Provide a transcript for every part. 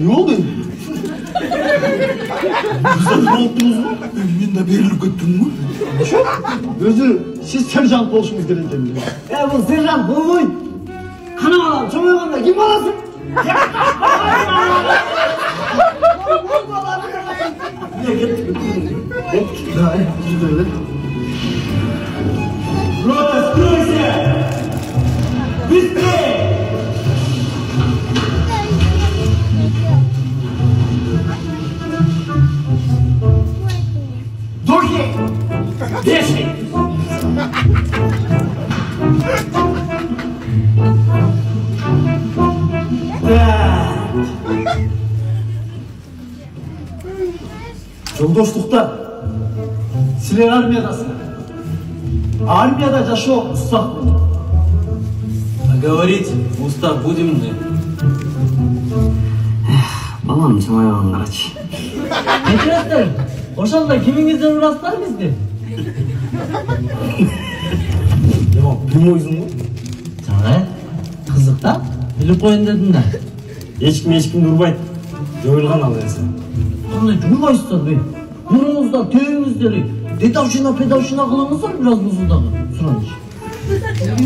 Ne oldu? Bizden ne yaptınız mı? Ben de berilip gittim mi? Özü, siz serjant oluşunuz gerekli. Bu serjant bu. Kana çoğuyanda kim olasın? Niye gittik? Siz öyle. Десять! Жолдоштукта силер армиядасыңар. Армияда жашоо устак болот. А говорить устав будем мы. Балам чамайган карачы. Кетиңиздер. Ошондо кимиңизден урастар бизди? Билмейсиңби? Жана кызык да. Билип коеюн дедим да. Эчким урбайт. Жоюлган ал нерсе. Кандай жуурбайсыздар бе? Мурунузда төөңүздөрү дедовщина педовщина кылыңыздар бир аз бузудагы. Сураныч.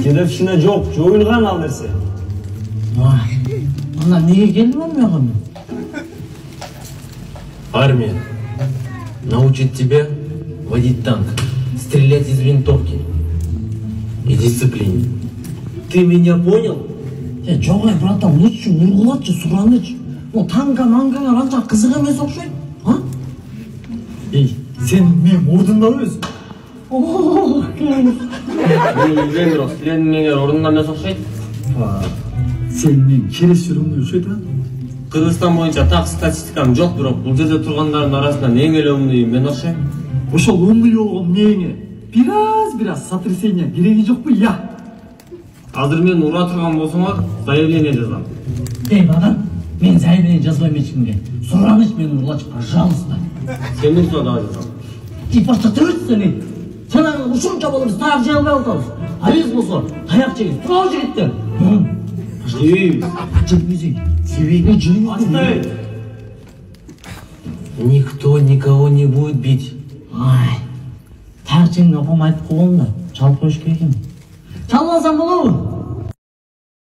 Дедовщина жок, жоюлган ал нерсе. Ана эмнеге келдим мага мен? Армия научит тебя водить танк, стрелять из винтовки и дисциплине. Ты меня понял? Жок братан, лучше ургулатчы, Сураныч. Танка мангаңа анча кызык эмес окшойт. Эй, сен менин ордумда өзүң. Мен бирок силердин ордунда эмес окшойт. Сен менин керес жүрүмдү окшойт а? Кыргызстан боюнча так статистикам жок, бирок бул жерде тургандардын арасынан эң эле умный мен окшойм. Ошол умный болгон мээңе бир аз сотрясение кереги жокпу, я? Азыр мен ура турган болсоңор, заявление жазам. Эй, бадан, мен заявление жазбайм эчкимге. Сураныч мени урлачып, пожалуйста. Сен урса дагы жазам. Ти паштатыбыз сени. Сен ушунча болуп таяк жей албай атабыз. А биз болсо таяк жейбиз. Туурабы жигиттер? Жейбиз. Жейбиз. Себеби жейбиз. Отставить! Никто никого не будет бить. Ай, таяк жейин апам айтып койгон да, чалып коюш керек экен. Чалбасам болобу?